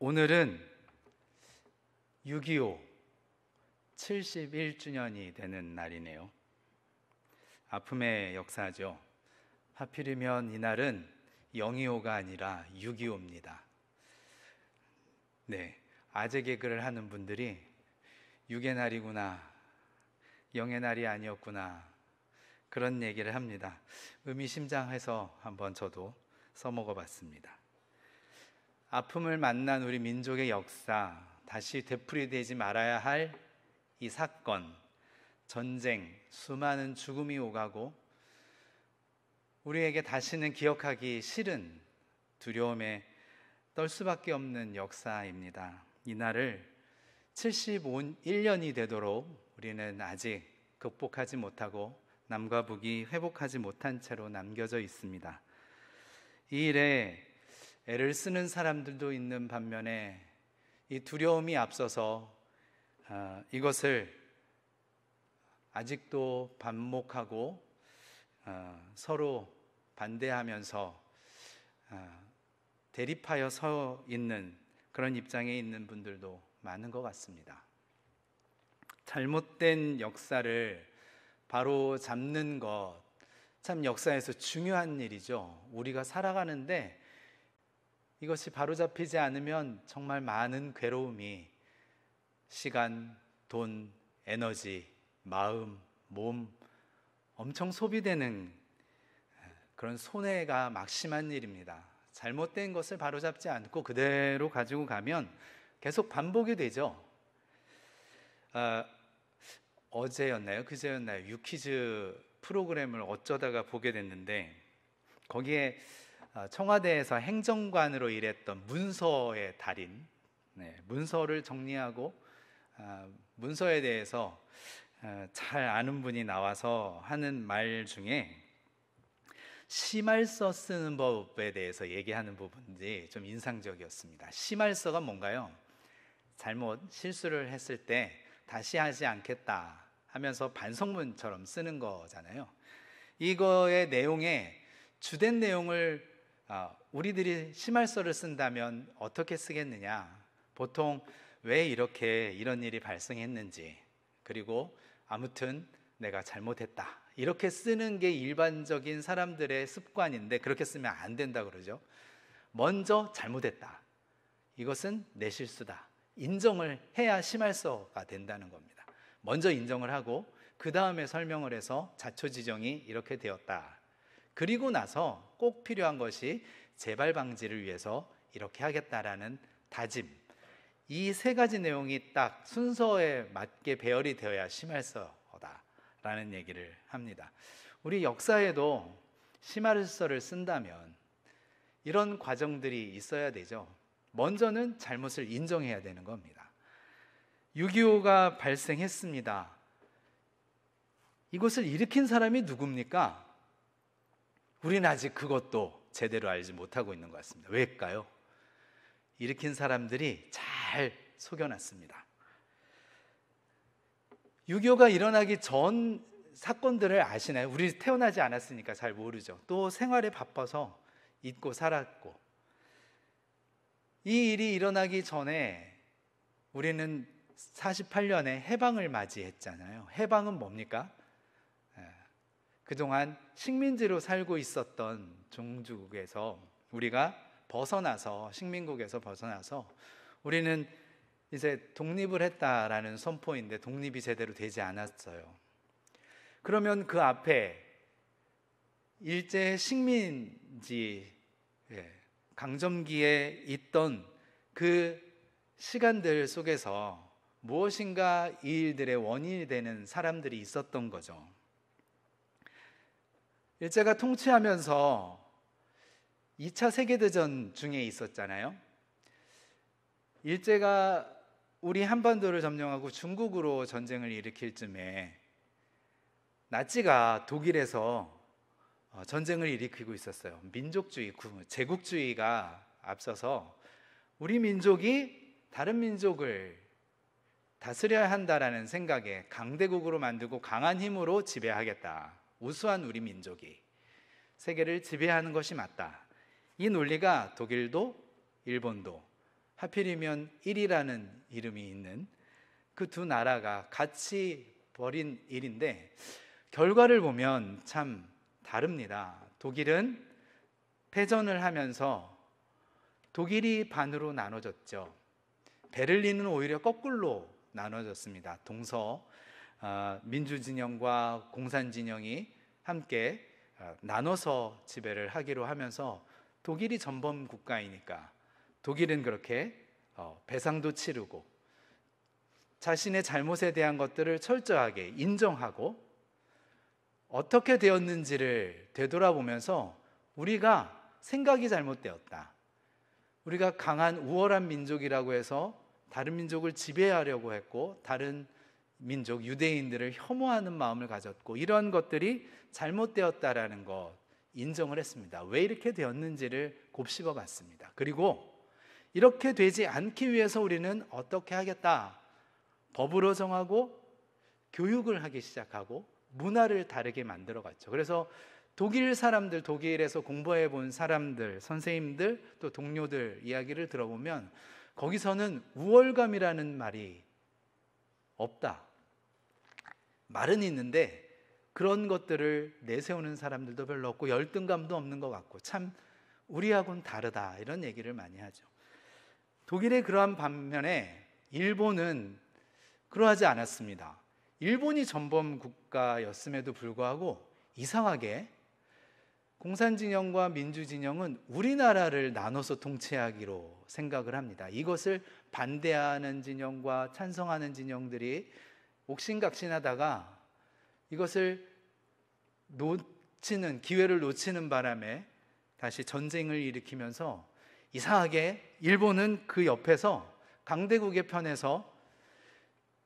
오늘은 6.25 71주년이 되는 날이네요. 아픔의 역사죠. 하필이면 이날은 0.25가 아니라 6.25입니다. 네, 아재 개그를 하는 분들이 6의 날이구나, 0의 날이 아니었구나, 그런 얘기를 합니다. 의미심장해서 한번 저도 써먹어 봤습니다. 아픔을 만난 우리 민족의 역사, 다시 되풀이되지 말아야 할 이 사건, 전쟁, 수많은 죽음이 오가고 우리에게 다시는 기억하기 싫은 두려움에 떨 수밖에 없는 역사입니다. 이날을 71년이 되도록 우리는 아직 극복하지 못하고 남과 북이 회복하지 못한 채로 남겨져 있습니다. 이 일에 애를 쓰는 사람들도 있는 반면에 이 두려움이 앞서서 이것을 아직도 반목하고 서로 반대하면서 대립하여 서 있는 그런 입장에 있는 분들도 많은 것 같습니다. 잘못된 역사를 바로 잡는 것, 참 역사에서 중요한 일이죠. 우리가 살아가는데 이것이 바로잡히지 않으면 정말 많은 괴로움이 시간, 돈, 에너지, 마음, 몸 엄청 소비되는 그런 손해가 막심한 일입니다. 잘못된 것을 바로잡지 않고 그대로 가지고 가면 계속 반복이 되죠. 어제였나요? 그제였나요? 유퀴즈 프로그램을 어쩌다가 보게 됐는데 거기에 청와대에서 행정관으로 일했던 문서의 달인, 문서를 정리하고 문서에 대해서 잘 아는 분이 나와서 하는 말 중에 심할서 쓰는 법에 대해서 얘기하는 부분이 좀 인상적이었습니다. 심할서가 뭔가요? 잘못 실수를 했을 때 다시 하지 않겠다 하면서 반성문처럼 쓰는 거잖아요. 이거의 내용에 주된 내용을 우리들이 심할서를 쓴다면 어떻게 쓰겠느냐, 보통 왜 이런 일이 발생했는지, 그리고 아무튼 내가 잘못했다, 이렇게 쓰는 게 일반적인 사람들의 습관인데 그렇게 쓰면 안 된다 그러죠. 먼저 잘못했다, 이것은 내 실수다, 인정을 해야 심할서가 된다는 겁니다. 먼저 인정을 하고 그 다음에 설명을 해서 자초지정이 이렇게 되었다, 그리고 나서 꼭 필요한 것이 재발 방지를 위해서 이렇게 하겠다라는 다짐, 이 세 가지 내용이 딱 순서에 맞게 배열이 되어야 심할서다라는 얘기를 합니다. 우리 역사에도 심할서를 쓴다면 이런 과정들이 있어야 되죠. 먼저는 잘못을 인정해야 되는 겁니다. 6.25가 발생했습니다. 이것을 일으킨 사람이 누굽니까? 우리는 아직 그것도 제대로 알지 못하고 있는 것 같습니다. 왜일까요? 일으킨 사람들이 잘 속여놨습니다. 6.25가 일어나기 전 사건들을 아시나요? 우리 태어나지 않았으니까 잘 모르죠. 또 생활에 바빠서 잊고 살았고, 이 일이 일어나기 전에 우리는 48년에 해방을 맞이했잖아요. 해방은 뭡니까? 그동안 식민지로 살고 있었던 종주국에서 우리가 벗어나서, 식민국에서 벗어나서 우리는 이제 독립을 했다라는 선포인데 독립이 제대로 되지 않았어요. 그러면 그 앞에 일제 식민지 강점기에 있던 그 시간들 속에서 무엇인가 이 일들의 원인이 되는 사람들이 있었던 거죠. 일제가 통치하면서 2차 세계대전 중에 있었잖아요. 일제가 우리 한반도를 점령하고 중국으로 전쟁을 일으킬 쯤에 나치가 독일에서 전쟁을 일으키고 있었어요. 민족주의, 제국주의가 앞서서 우리 민족이 다른 민족을 다스려야 한다라는 생각에 강대국으로 만들고 강한 힘으로 지배하겠다, 우수한 우리 민족이 세계를 지배하는 것이 맞다, 이 논리가 독일도 일본도 하필이면 1이라는 이름이 있는 그 두 나라가 같이 벌인 일인데 결과를 보면 참 다릅니다. 독일은 패전을 하면서 독일이 반으로 나눠졌죠. 베를린은 오히려 거꾸로 나눠졌습니다. 동서 민주진영과 공산진영이 함께 나눠서 지배를 하기로 하면서 독일이 전범 국가이니까 독일은 그렇게 배상도 치르고 자신의 잘못에 대한 것들을 철저하게 인정하고 어떻게 되었는지를 되돌아보면서 우리가 생각이 잘못되었다. 우리가 강한 우월한 민족이라고 해서 다른 민족을 지배하려고 했고 다른 민족 유대인들을 혐오하는 마음을 가졌고 이런 것들이 잘못되었다라는 것 인정을 했습니다. 왜 이렇게 되었는지를 곱씹어 봤습니다. 그리고 이렇게 되지 않기 위해서 우리는 어떻게 하겠다. 법으로 정하고 교육을 하기 시작하고 문화를 다르게 만들어 갔죠. 그래서 독일 사람들, 독일에서 공부해 본 사람들, 선생님들 또 동료들 이야기를 들어보면 거기서는 우월감이라는 말이 없다. 말은 있는데 그런 것들을 내세우는 사람들도 별로 없고 열등감도 없는 것 같고 참 우리하고는 다르다 이런 얘기를 많이 하죠. 독일의 그러한 반면에 일본은 그러하지 않았습니다. 일본이 전범 국가였음에도 불구하고 이상하게 공산진영과 민주진영은 우리나라를 나눠서 통치하기로 생각을 합니다. 이것을 반대하는 진영과 찬성하는 진영들이 옥신각신하다가 이것을 기회를 놓치는 바람에 다시 전쟁을 일으키면서 이상하게 일본은 그 옆에서 강대국의 편에서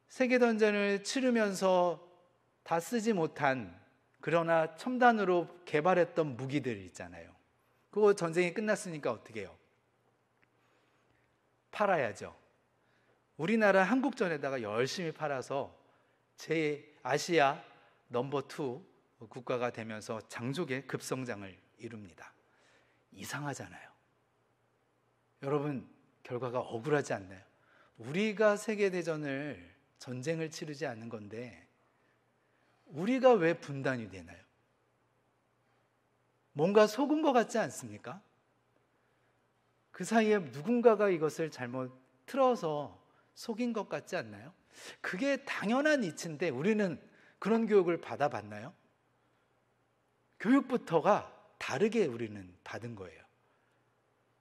세계대전을 치르면서 다 쓰지 못한 그러나 첨단으로 개발했던 무기들 있잖아요. 그거 전쟁이 끝났으니까 어떻게 해요? 팔아야죠. 우리나라 한국전에다가 열심히 팔아서 제 아시아 넘버 2 국가가 되면서 장족의 급성장을 이룹니다. 이상하잖아요. 여러분 결과가 억울하지 않나요? 우리가 세계대전을 전쟁을 치르지 않는 건데 우리가 왜 분단이 되나요? 뭔가 속은 것 같지 않습니까? 그 사이에 누군가가 이것을 잘못 틀어서 속인 것 같지 않나요? 그게 당연한 이치인데 우리는 그런 교육을 받아봤나요? 교육부터가 다르게 우리는 받은 거예요.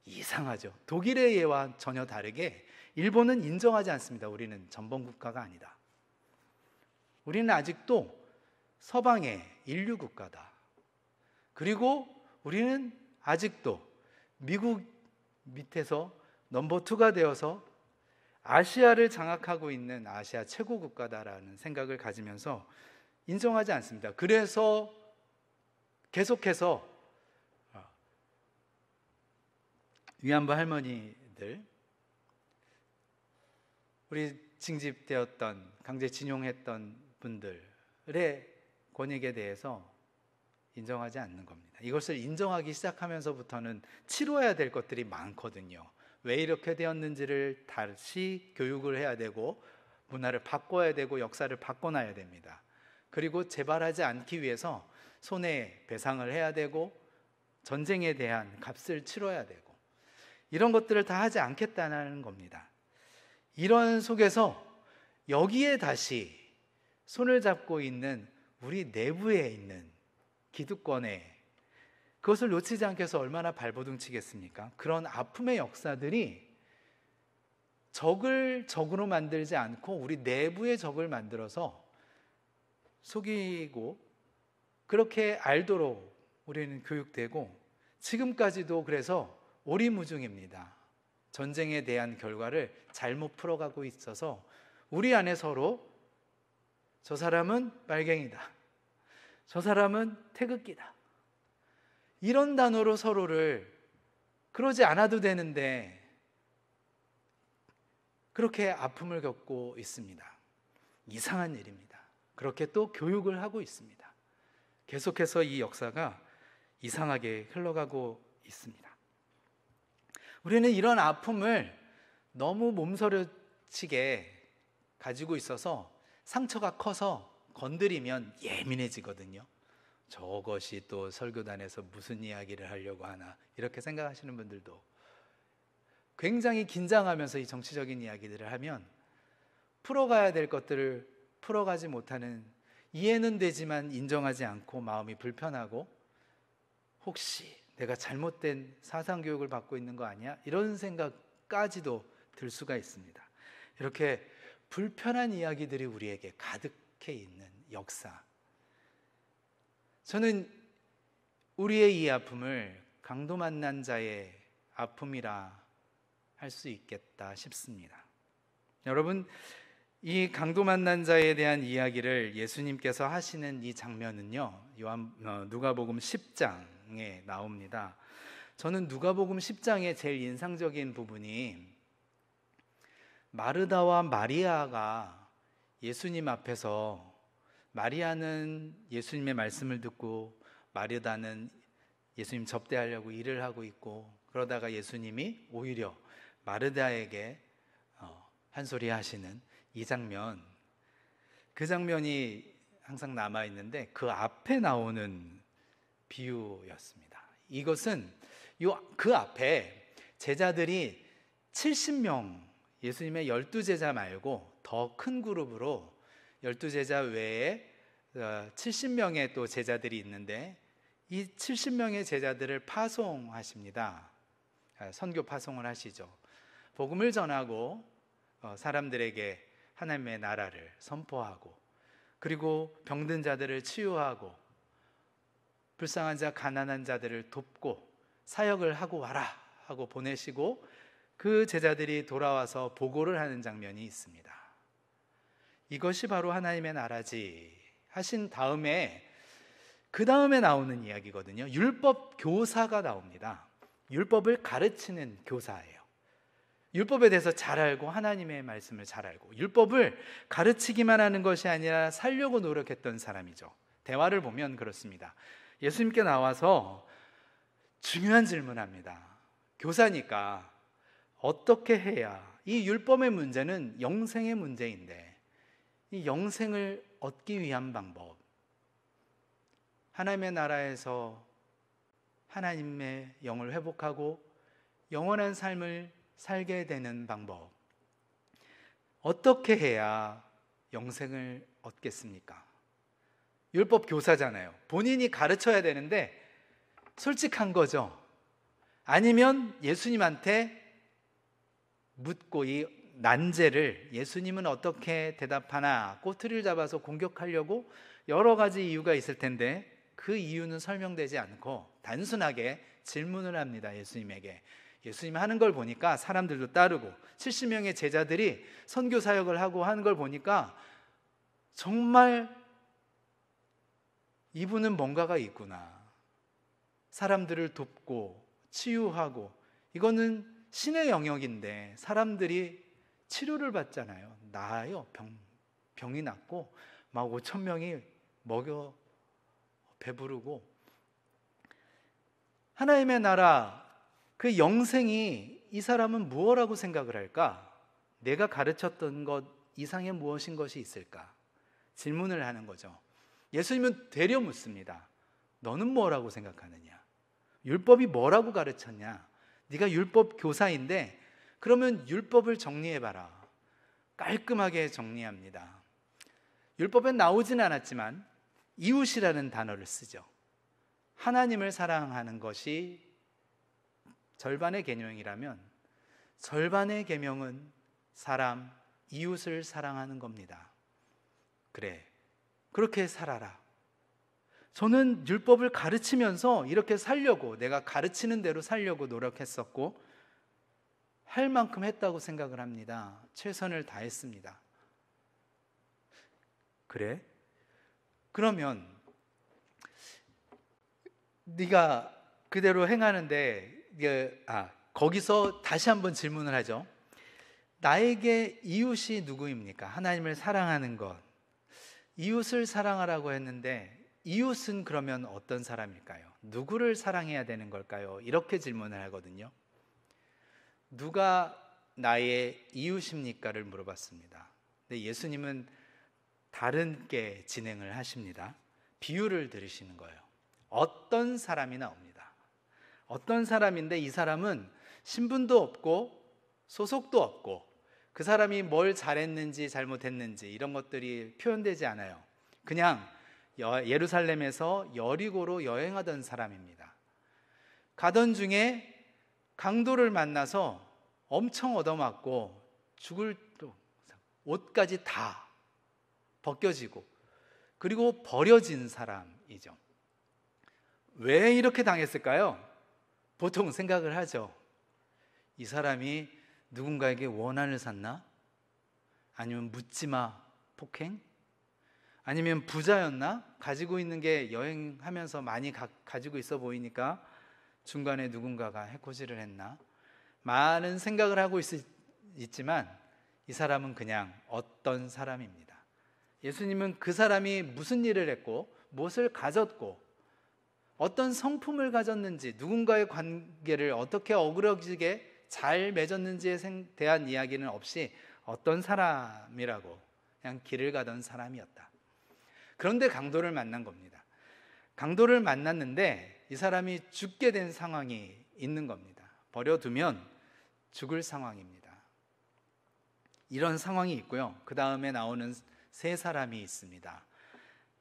이상하죠. 독일의 예와 전혀 다르게 일본은 인정하지 않습니다. 우리는 전범국가가 아니다. 우리는 아직도 서방의 인류국가다. 그리고 우리는 아직도 미국 밑에서 넘버 2가 되어서 아시아를 장악하고 있는 아시아 최고 국가다라는 생각을 가지면서 인정하지 않습니다. 그래서 계속해서 위안부 할머니들, 우리 징집되었던 강제징용했던 분들의 권익에 대해서 인정하지 않는 겁니다. 이것을 인정하기 시작하면서부터는 치러야 될 것들이 많거든요. 왜 이렇게 되었는지를 다시 교육을 해야 되고 문화를 바꿔야 되고 역사를 바꿔놔야 됩니다. 그리고 재발하지 않기 위해서 손해배상을 해야 되고 전쟁에 대한 값을 치러야 되고 이런 것들을 다 하지 않겠다는 겁니다. 이런 속에서 여기에 다시 손을 잡고 있는 우리 내부에 있는 기득권에 그것을 놓치지 않기 위해서 얼마나 발버둥 치겠습니까? 그런 아픔의 역사들이 적을 적으로 만들지 않고 우리 내부의 적을 만들어서 속이고 그렇게 알도록 우리는 교육되고 지금까지도 그래서 오리무중입니다. 전쟁에 대한 결과를 잘못 풀어가고 있어서 우리 안에 서로 저 사람은 빨갱이다. 저 사람은 태극기다. 이런 단어로 서로를 그러지 않아도 되는데 그렇게 아픔을 겪고 있습니다. 이상한 일입니다. 그렇게 또 교육을 하고 있습니다. 계속해서 이 역사가 이상하게 흘러가고 있습니다. 우리는 이런 아픔을 너무 몸서리치게 가지고 있어서 상처가 커서 건드리면 예민해지거든요. 저것이 또 설교단에서 무슨 이야기를 하려고 하나 이렇게 생각하시는 분들도 굉장히 긴장하면서 이 정치적인 이야기들을 하면 풀어가야 될 것들을 풀어가지 못하는, 이해는 되지만 인정하지 않고 마음이 불편하고 혹시 내가 잘못된 사상교육을 받고 있는 거 아니야? 이런 생각까지도 들 수가 있습니다. 이렇게 불편한 이야기들이 우리에게 가득해 있는 역사, 저는 우리의 이 아픔을 강도 만난 자의 아픔이라 할 수 있겠다 싶습니다. 여러분, 이 강도 만난 자에 대한 이야기를 예수님께서 하시는 이 장면은요, 누가복음 10장에 나옵니다. 저는 누가복음 10장의 제일 인상적인 부분이 마르다와 마리아가 예수님 앞에서, 마리아는 예수님의 말씀을 듣고 마르다는 예수님 접대하려고 일을 하고 있고, 그러다가 예수님이 오히려 마르다에게 한 소리 하시는 이 장면, 그 장면이 항상 남아있는데 그 앞에 나오는 비유였습니다. 이것은 그 앞에 제자들이 70명, 예수님의 12제자 말고 더 큰 그룹으로 12제자 외에 70명의 또 제자들이 있는데, 이 70명의 제자들을 파송하십니다. 선교 파송을 하시죠. 복음을 전하고 사람들에게 하나님의 나라를 선포하고, 그리고 병든 자들을 치유하고, 불쌍한 자 가난한 자들을 돕고 사역을 하고 와라 하고 보내시고, 그 제자들이 돌아와서 보고를 하는 장면이 있습니다. 이것이 바로 하나님의 나라지 하신 다음에, 그 다음에 나오는 이야기거든요. 율법 교사가 나옵니다. 율법을 가르치는 교사예요. 율법에 대해서 잘 알고 하나님의 말씀을 잘 알고 율법을 가르치기만 하는 것이 아니라 살려고 노력했던 사람이죠. 대화를 보면 그렇습니다. 예수님께 나와서 중요한 질문합니다. 교사니까 어떻게 해야, 이 율법의 문제는 영생의 문제인데 이 영생을 얻기 위한 방법, 하나님의 나라에서 하나님의 영을 회복하고 영원한 삶을 살게 되는 방법, 어떻게 해야 영생을 얻겠습니까? 율법 교사잖아요. 본인이 가르쳐야 되는데 솔직한 거죠. 아니면 예수님한테 묻고 이 난제를 예수님은 어떻게 대답하나 꼬투리를 잡아서 공격하려고 여러 가지 이유가 있을 텐데 그 이유는 설명되지 않고 단순하게 질문을 합니다. 예수님에게. 예수님 하는 걸 보니까 사람들도 따르고 70명의 제자들이 선교 사역을 하고 하는 걸 보니까 정말 이분은 뭔가가 있구나. 사람들을 돕고 치유하고, 이거는 신의 영역인데 사람들이 치료를 받잖아요. 나아요. 병이 낫고 막 5천 명이 먹여 배부르고, 하나님의 나라, 그 영생이 이 사람은 무엇이라고 생각을 할까? 내가 가르쳤던 것 이상의 무엇인 것이 있을까? 질문을 하는 거죠. 예수님은 되려 묻습니다. 너는 뭐라고 생각하느냐? 율법이 뭐라고 가르쳤냐? 네가 율법 교사인데 그러면 율법을 정리해봐라. 깔끔하게 정리합니다. 율법엔 나오진 않았지만 이웃이라는 단어를 쓰죠. 하나님을 사랑하는 것이 절반의 계명이라면 절반의 계명은 사람, 이웃을 사랑하는 겁니다. 그래, 그렇게 살아라. 저는 율법을 가르치면서 이렇게 살려고, 내가 가르치는 대로 살려고 노력했었고 할 만큼 했다고 생각을 합니다. 최선을 다했습니다. 그래? 그러면 네가 그대로 행하는데 거기서 다시 한번 질문을 하죠. 나에게 이웃이 누구입니까? 하나님을 사랑하는 것, 이웃을 사랑하라고 했는데 이웃은 그러면 어떤 사람일까요? 누구를 사랑해야 되는 걸까요? 이렇게 질문을 하거든요. 누가 나의 이웃입니까를 물어봤습니다. 근데 예수님은 다르게 진행을 하십니다. 비유를 들으시는 거예요. 어떤 사람이 나옵니다. 어떤 사람인데 이 사람은 신분도 없고 소속도 없고 그 사람이 뭘 잘했는지 잘못했는지 이런 것들이 표현되지 않아요. 그냥 예루살렘에서 여리고로 여행하던 사람입니다. 가던 중에 강도를 만나서 엄청 얻어맞고 죽을 옷까지 다 벗겨지고 그리고 버려진 사람이죠. 왜 이렇게 당했을까요? 보통 생각을 하죠. 이 사람이 누군가에게 원한을 샀나? 아니면 묻지마 폭행? 아니면 부자였나? 가지고 있는 게 여행하면서 많이 가지고 있어 보이니까 중간에 누군가가 해코지를 했나? 많은 생각을 하고 있지만 이 사람은 그냥 어떤 사람입니다. 예수님은 그 사람이 무슨 일을 했고 무엇을 가졌고 어떤 성품을 가졌는지 누군가의 관계를 어떻게 어그러지게 잘 맺었는지에 대한 이야기는 없이 어떤 사람이라고 그냥 길을 가던 사람이었다. 그런데 강도를 만난 겁니다. 강도를 만났는데 이 사람이 죽게 된 상황이 있는 겁니다. 버려두면 죽을 상황입니다. 이런 상황이 있고요. 그 다음에 나오는 세 사람이 있습니다.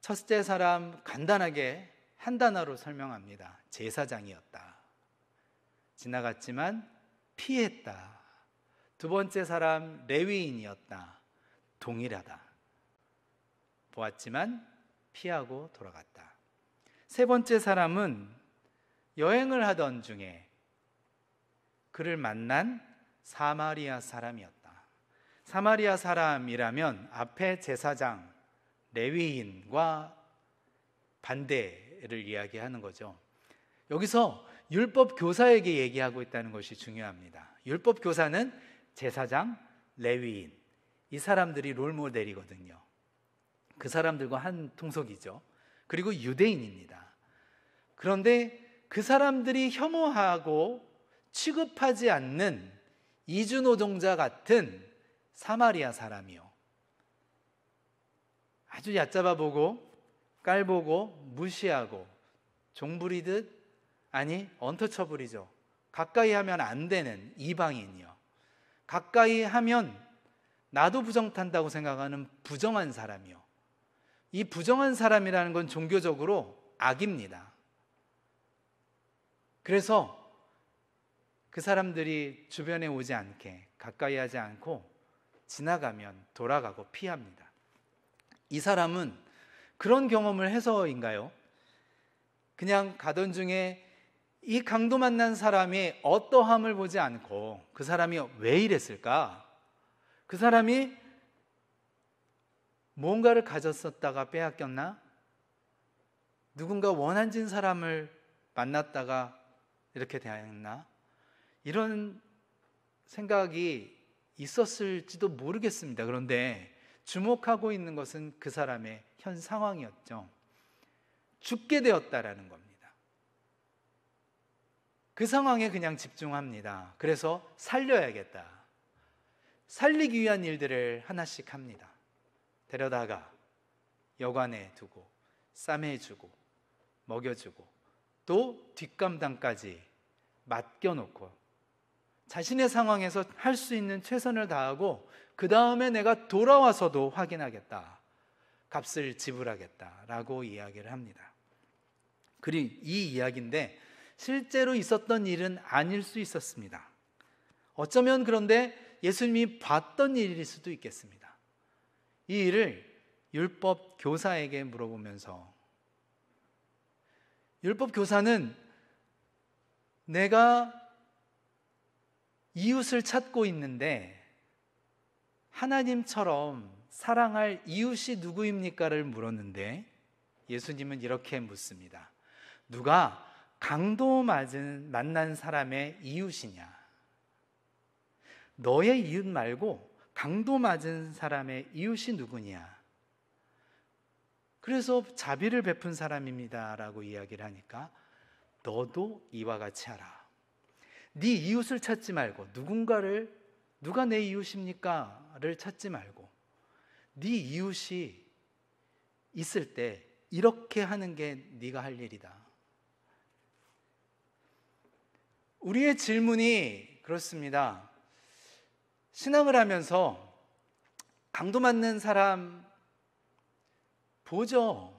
첫째 사람 간단하게 한 단어로 설명합니다. 제사장이었다. 지나갔지만 피했다. 두 번째 사람 레위인이었다. 동일하다. 보았지만 피하고 돌아갔다. 세 번째 사람은 여행을 하던 중에 그를 만난 사마리아 사람이었다. 사마리아 사람이라면 앞에 제사장, 레위인과 반대를 이야기하는 거죠. 여기서 율법 교사에게 얘기하고 있다는 것이 중요합니다. 율법 교사는 제사장, 레위인, 이 사람들이 롤모델이거든요. 그 사람들과 한 통속이죠. 그리고 유대인입니다. 그런데 그 사람들이 혐오하고 취급하지 않는 이주노동자 같은 사마리아 사람이요. 아주 얕잡아보고 깔보고 무시하고 종부리듯 아니 언터처블이죠. 가까이 하면 안 되는 이방인이요. 가까이 하면 나도 부정 탄다고 생각하는 부정한 사람이요. 이 부정한 사람이라는 건 종교적으로 악입니다. 그래서 그 사람들이 주변에 오지 않게 가까이 하지 않고 지나가면 돌아가고 피합니다. 이 사람은 그런 경험을 해서인가요? 그냥 가던 중에 이 강도 만난 사람이 어떠함을 보지 않고 그 사람이 왜 이랬을까? 그 사람이 뭔가를 가졌었다가 빼앗겼나? 누군가 원한진 사람을 만났다가 이렇게 대했나? 이런 생각이 있었을지도 모르겠습니다. 그런데 주목하고 있는 것은 그 사람의 현 상황이었죠. 죽게 되었다라는 겁니다. 그 상황에 그냥 집중합니다. 그래서 살려야겠다. 살리기 위한 일들을 하나씩 합니다. 데려다가 여관에 두고 싸매주고 먹여주고 또 뒷감당까지 맡겨놓고 자신의 상황에서 할 수 있는 최선을 다하고 그 다음에 내가 돌아와서도 확인하겠다. 값을 지불하겠다라고 이야기를 합니다. 그리고 이 이야기인데 실제로 있었던 일은 아닐 수 있었습니다. 어쩌면 그런데 예수님이 봤던 일일 수도 있겠습니다. 이 일을 율법 교사에게 물어보면서 율법 교사는 내가 이웃을 찾고 있는데 하나님처럼 사랑할 이웃이 누구입니까를 물었는데 예수님은 이렇게 묻습니다. 누가 강도 만난 사람의 이웃이냐? 너의 이웃 말고 강도 맞은 사람의 이웃이 누구냐? 그래서 자비를 베푼 사람입니다 라고 이야기를 하니까 너도 이와 같이 하라. 네 이웃을 찾지 말고 누군가를 누가 내 이웃입니까?를 찾지 말고 네 이웃이 있을 때 이렇게 하는 게 네가 할 일이다. 우리의 질문이 그렇습니다. 신앙을 하면서 강도 맞는 사람 보죠?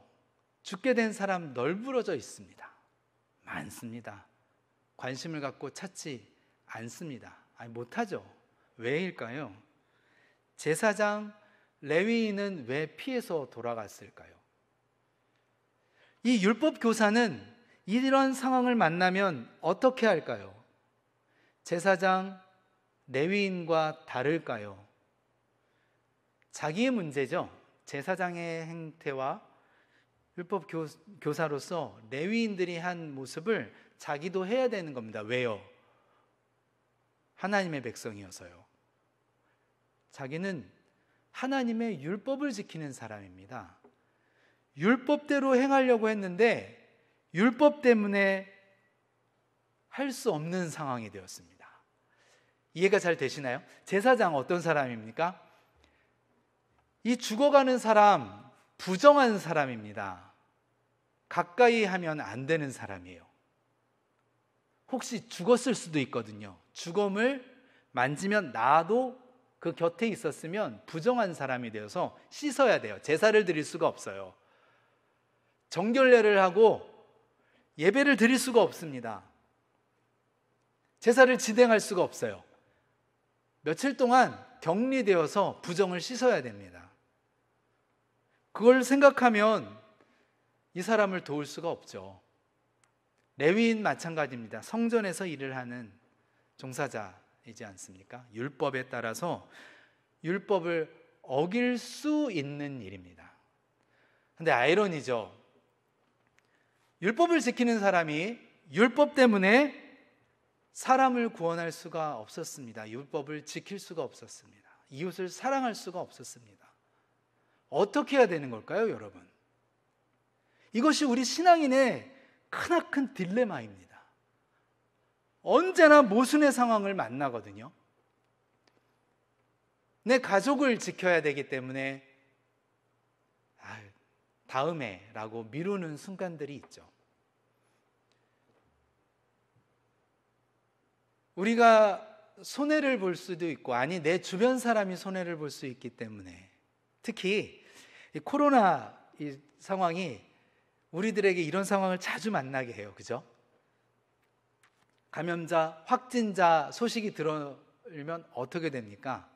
죽게 된 사람 널브러져 있습니다. 많습니다. 관심을 갖고 찾지 않습니다. 아니, 못하죠. 왜일까요? 제사장 레위인은 왜 피해서 돌아갔을까요? 이 율법 교사는 이런 상황을 만나면 어떻게 할까요? 제사장 레위인과 다를까요? 자기의 문제죠. 제사장의 행태와 율법 교사로서 레위인들이 한 모습을 자기도 해야 되는 겁니다. 왜요? 하나님의 백성이어서요. 자기는 하나님의 율법을 지키는 사람입니다. 율법대로 행하려고 했는데 율법 때문에 할 수 없는 상황이 되었습니다. 이해가 잘 되시나요? 제사장 어떤 사람입니까? 이 죽어가는 사람, 부정한 사람입니다. 가까이 하면 안 되는 사람이에요. 혹시 죽었을 수도 있거든요. 죽음을 만지면 나도 그 곁에 있었으면 부정한 사람이 되어서 씻어야 돼요. 제사를 드릴 수가 없어요. 정결례를 하고 예배를 드릴 수가 없습니다. 제사를 진행할 수가 없어요. 며칠 동안 격리되어서 부정을 씻어야 됩니다. 그걸 생각하면 이 사람을 도울 수가 없죠. 레위인 마찬가지입니다. 성전에서 일을 하는 종사자이지 않습니까? 율법에 따라서 율법을 어길 수 있는 일입니다. 근데 아이러니죠. 율법을 지키는 사람이 율법 때문에 사람을 구원할 수가 없었습니다. 율법을 지킬 수가 없었습니다. 이웃을 사랑할 수가 없었습니다. 어떻게 해야 되는 걸까요, 여러분? 이것이 우리 신앙인의 크나큰 딜레마입니다. 언제나 모순의 상황을 만나거든요. 내 가족을 지켜야 되기 때문에 다음에 라고 미루는 순간들이 있죠. 우리가 손해를 볼 수도 있고, 아니 내 주변 사람이 손해를 볼 수 있기 때문에, 특히 이 코로나 이 상황이 우리들에게 이런 상황을 자주 만나게 해요. 그죠? 감염자, 확진자 소식이 들어오면 어떻게 됩니까?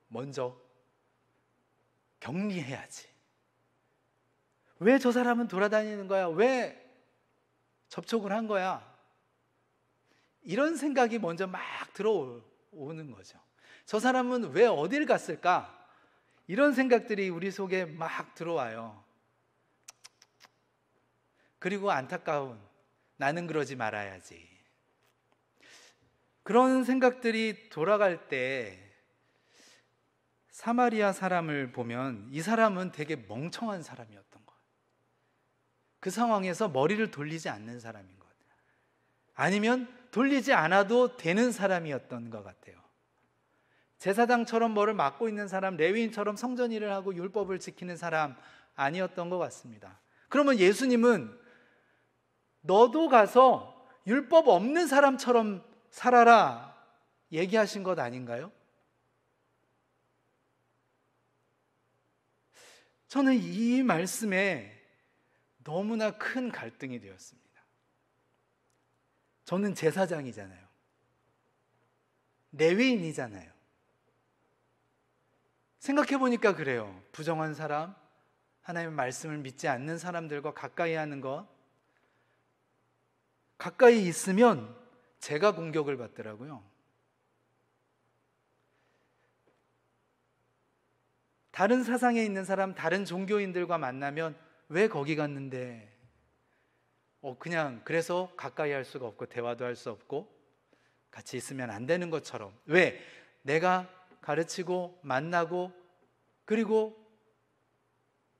먼저 격리해야지. 왜 저 사람은 돌아다니는 거야? 왜 접촉을 한 거야? 이런 생각이 먼저 막 들어오는 거죠. 저 사람은 왜 어딜 갔을까? 이런 생각들이 우리 속에 막 들어와요. 그리고 안타까운, 나는 그러지 말아야지. 그런 생각들이 돌아갈 때 사마리아 사람을 보면 이 사람은 되게 멍청한 사람이었던 거예요. 그 상황에서 머리를 돌리지 않는 사람인 것 같아요. 아니면 돌리지 않아도 되는 사람이었던 것 같아요. 제사장처럼 뭐를 맡고 있는 사람, 레위인처럼 성전 일을 하고 율법을 지키는 사람 아니었던 것 같습니다. 그러면 예수님은 너도 가서 율법 없는 사람처럼 살아라 얘기하신 것 아닌가요? 저는 이 말씀에 너무나 큰 갈등이 되었습니다. 저는 제사장이잖아요. 레위인이잖아요. 생각해보니까 그래요. 부정한 사람, 하나님의 말씀을 믿지 않는 사람들과 가까이 하는 것, 가까이 있으면 제가 공격을 받더라고요. 다른 사상에 있는 사람, 다른 종교인들과 만나면 왜 거기 갔는데? 그냥 그래서 가까이 할 수가 없고 대화도 할 수 없고 같이 있으면 안 되는 것처럼. 왜? 내가 가르치고 만나고 그리고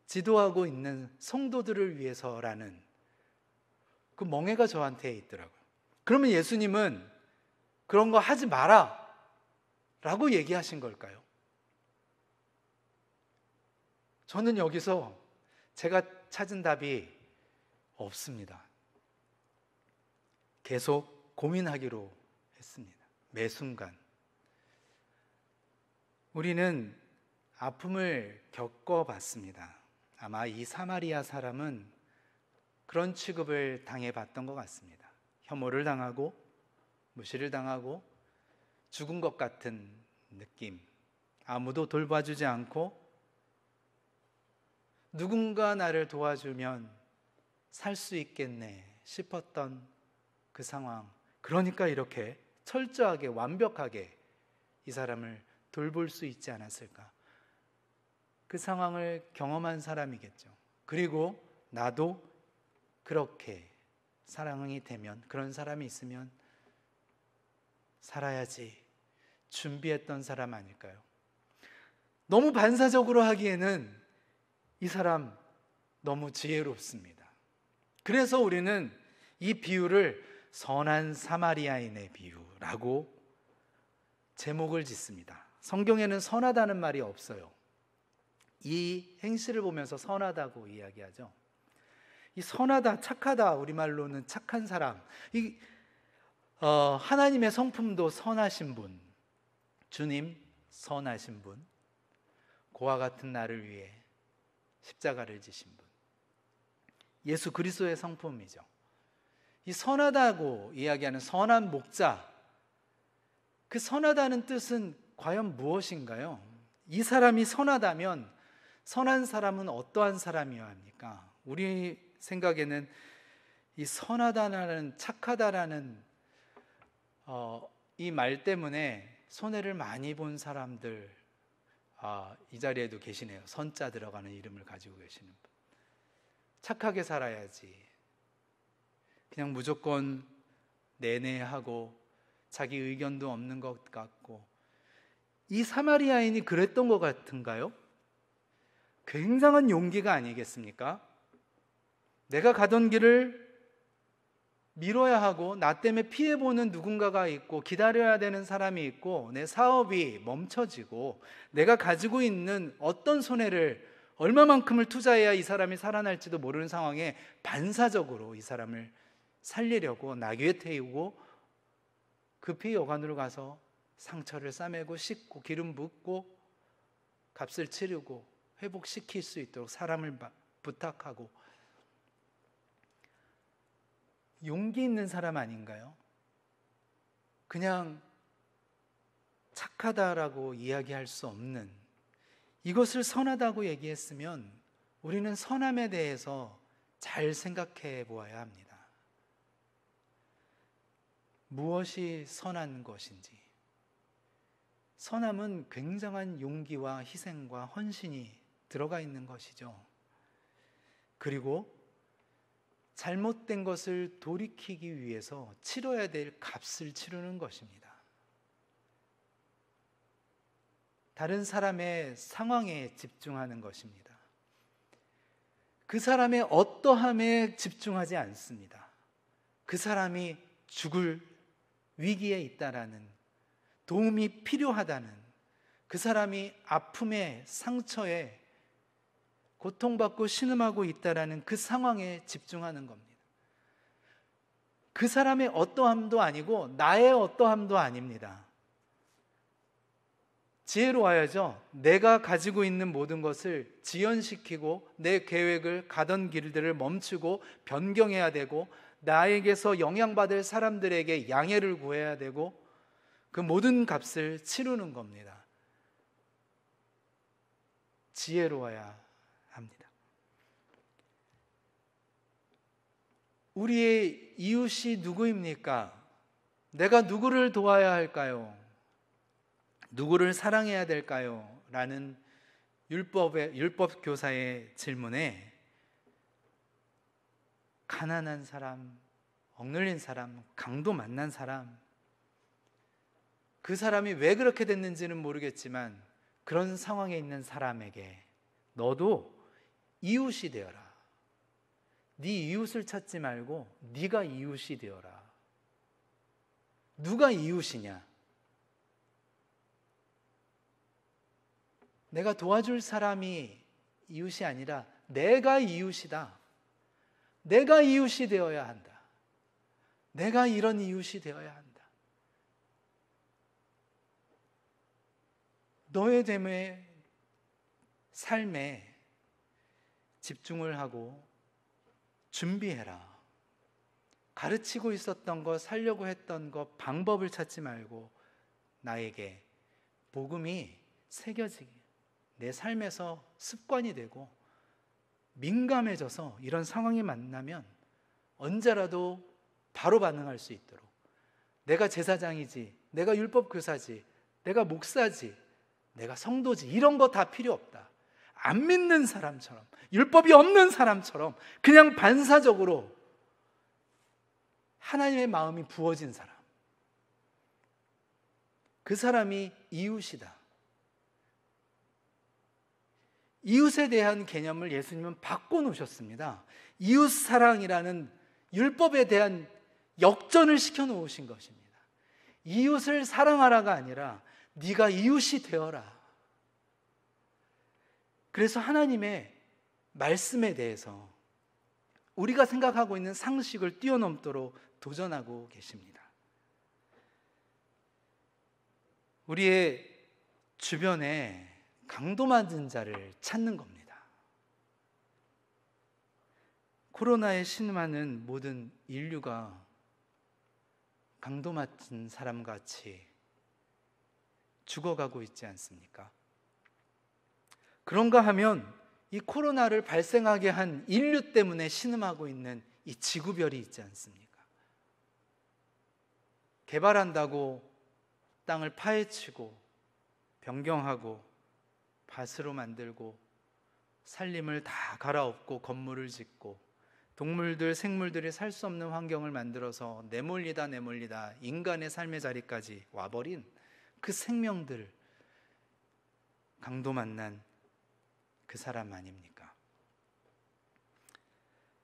지도하고 있는 성도들을 위해서라는 그 멍해가 저한테 있더라고요. 그러면 예수님은 그런 거 하지 마라 라고 얘기하신 걸까요? 저는 여기서 제가 찾은 답이 없습니다. 계속 고민하기로 했습니다. 매 순간. 우리는 아픔을 겪어봤습니다. 아마 이 사마리아 사람은 그런 취급을 당해봤던 것 같습니다. 혐오를 당하고 무시를 당하고 죽은 것 같은 느낌, 아무도 돌봐주지 않고 누군가 나를 도와주면 살 수 있겠네 싶었던 그 상황. 그러니까 이렇게 철저하게 완벽하게 이 사람을 돌볼 수 있지 않았을까. 그 상황을 경험한 사람이겠죠. 그리고 나도 그렇게 사랑이 되면, 그런 사람이 있으면 살아야지 준비했던 사람 아닐까요? 너무 반사적으로 하기에는 이 사람 너무 지혜롭습니다. 그래서 우리는 이 비유를 선한 사마리아인의 비유라고 제목을 짓습니다. 성경에는 선하다는 말이 없어요. 이 행실을 보면서 선하다고 이야기하죠. 이 선하다, 착하다, 우리말로는 착한 사람. 하나님의 성품도 선하신 분, 주님 선하신 분, 고와 같은 나를 위해 십자가를 지신 분, 예수 그리스도의 성품이죠. 이 선하다고 이야기하는 선한 목자, 그 선하다는 뜻은 과연 무엇인가요? 이 사람이 선하다면 선한 사람은 어떠한 사람이어야 합니까? 우리 생각에는 이 선하다라는, 착하다라는 이 말 때문에 손해를 많이 본 사람들, 이 자리에도 계시네요. 선자 들어가는 이름을 가지고 계시는 분. 착하게 살아야지, 그냥 무조건 내내하고 자기 의견도 없는 것 같고, 이 사마리아인이 그랬던 것 같은가요? 굉장한 용기가 아니겠습니까? 내가 가던 길을 미뤄야 하고, 나 때문에 피해보는 누군가가 있고, 기다려야 되는 사람이 있고, 내 사업이 멈춰지고, 내가 가지고 있는 어떤 손해를, 얼마만큼을 투자해야 이 사람이 살아날지도 모르는 상황에 반사적으로 이 사람을 살리려고 나귀에 태우고 급히 여관으로 가서 상처를 싸매고 씻고 기름 붓고 값을 치르고 회복시킬 수 있도록 사람을 부탁하고, 용기 있는 사람 아닌가요? 그냥 착하다라고 이야기할 수 없는, 이것을 선하다고 얘기했으면 우리는 선함에 대해서 잘 생각해 보아야 합니다. 무엇이 선한 것인지. 선함은 굉장한 용기와 희생과 헌신이 들어가 있는 것이죠. 그리고 잘못된 것을 돌이키기 위해서 치러야 될 값을 치르는 것입니다. 다른 사람의 상황에 집중하는 것입니다. 그 사람의 어떠함에 집중하지 않습니다. 그 사람이 죽을 위기에 있다라는, 도움이 필요하다는, 그 사람이 아픔에, 상처에 고통받고 신음하고 있다라는 그 상황에 집중하는 겁니다. 그 사람의 어떠함도 아니고 나의 어떠함도 아닙니다. 지혜로워야죠. 내가 가지고 있는 모든 것을 지연시키고 내 계획을, 가던 길들을 멈추고 변경해야 되고, 나에게서 영향받을 사람들에게 양해를 구해야 되고, 그 모든 값을 치르는 겁니다. 지혜로워야 합니다. 우리의 이웃이 누구입니까? 내가 누구를 도와야 할까요? 누구를 사랑해야 될까요? 라는 율법 교사의 질문에 가난한 사람, 억눌린 사람, 강도 만난 사람, 그 사람이 왜 그렇게 됐는지는 모르겠지만 그런 상황에 있는 사람에게 너도 이웃이 되어라. 네 이웃을 찾지 말고 네가 이웃이 되어라. 누가 이웃이냐? 내가 도와줄 사람이 이웃이 아니라 내가 이웃이다. 내가 이웃이 되어야 한다. 내가 이런 이웃이 되어야 한다. 너의 삶에 집중을 하고 준비해라. 가르치고 있었던 거, 살려고 했던 거, 방법을 찾지 말고 나에게 복음이 새겨지게, 내 삶에서 습관이 되고 민감해져서 이런 상황이 만나면 언제라도 바로 반응할 수 있도록, 내가 제사장이지, 내가 율법교사지, 내가 목사지, 내가 성도지, 이런 거 다 필요 없다. 안 믿는 사람처럼, 율법이 없는 사람처럼 그냥 반사적으로 하나님의 마음이 부어진 사람, 그 사람이 이웃이다. 이웃에 대한 개념을 예수님은 바꿔놓으셨습니다. 이웃 사랑이라는 율법에 대한 역전을 시켜놓으신 것입니다. 이웃을 사랑하라가 아니라 네가 이웃이 되어라. 그래서 하나님의 말씀에 대해서 우리가 생각하고 있는 상식을 뛰어넘도록 도전하고 계십니다. 우리의 주변에 강도 맞은 자를 찾는 겁니다. 코로나에 신음하는 모든 인류가 강도 맞은 사람같이 죽어가고 있지 않습니까? 그런가 하면 이 코로나를 발생하게 한 인류 때문에 신음하고 있는 이 지구별이 있지 않습니까? 개발한다고 땅을 파헤치고 변경하고 밭으로 만들고 산림을 다 갈아엎고 건물을 짓고 동물들, 생물들이 살 수 없는 환경을 만들어서 내몰리다 인간의 삶의 자리까지 와버린 그 생명들, 강도 만난 그 사람 아닙니까?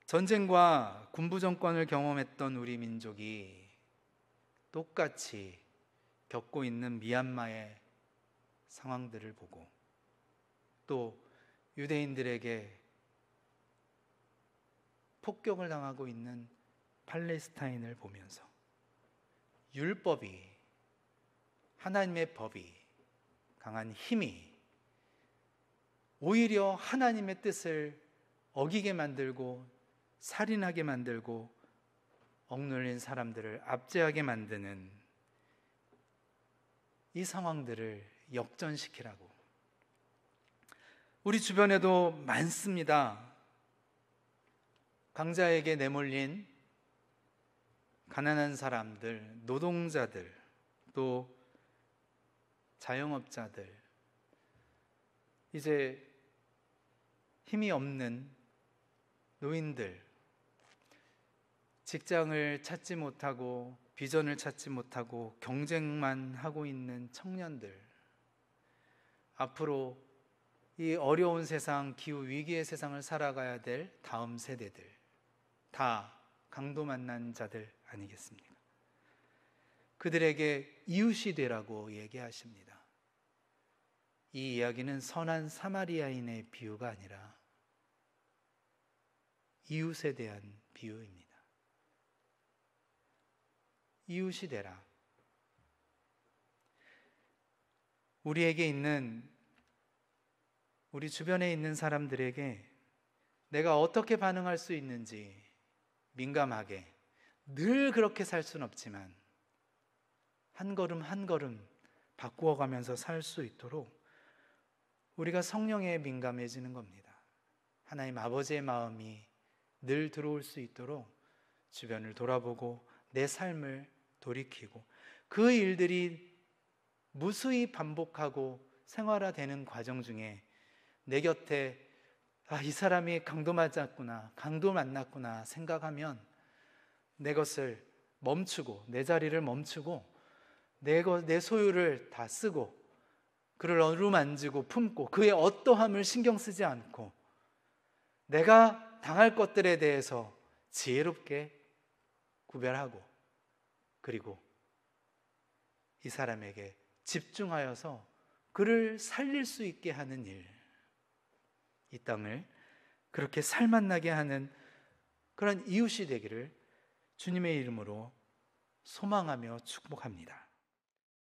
전쟁과 군부 정권을 경험했던 우리 민족이 똑같이 겪고 있는 미얀마의 상황들을 보고, 또 유대인들에게 폭격을 당하고 있는 팔레스타인을 보면서 율법이, 하나님의 법이, 강한 힘이 오히려 하나님의 뜻을 어기게 만들고 살인하게 만들고 억눌린 사람들을 압제하게 만드는 이 상황들을 역전시키라고. 우리 주변에도 많습니다. 강자에게 내몰린 가난한 사람들, 노동자들, 또 자영업자들, 이제 힘이 없는 노인들, 직장을 찾지 못하고 비전을 찾지 못하고 경쟁만 하고 있는 청년들, 앞으로 이 어려운 세상, 기후 위기의 세상을 살아가야 될 다음 세대들, 다 강도 만난 자들 아니겠습니까? 그들에게 이웃이 되라고 얘기하십니다. 이 이야기는 선한 사마리아인의 비유가 아니라 이웃에 대한 비유입니다. 이웃이 되라. 우리에게 있는, 우리 주변에 있는 사람들에게 내가 어떻게 반응할 수 있는지 민감하게, 늘 그렇게 살 수는 없지만 한 걸음 한 걸음 바꾸어가면서 살 수 있도록 우리가 성령에 민감해지는 겁니다. 하나님 아버지의 마음이 늘 들어올 수 있도록 주변을 돌아보고 내 삶을 돌이키고, 그 일들이 무수히 반복하고 생활화되는 과정 중에 내 곁에 이 사람이 강도 맞았구나, 강도 만났구나 생각하면 내 것을 멈추고, 내 자리를 멈추고 내 소유를 다 쓰고 그를 어루만지고 품고 그의 어떠함을 신경 쓰지 않고 내가 당할 것들에 대해서 지혜롭게 구별하고, 그리고 이 사람에게 집중하여서 그를 살릴 수 있게 하는 일, 이 땅을 그렇게 살맛나게 하는 그런 이웃이 되기를 주님의 이름으로 소망하며 축복합니다.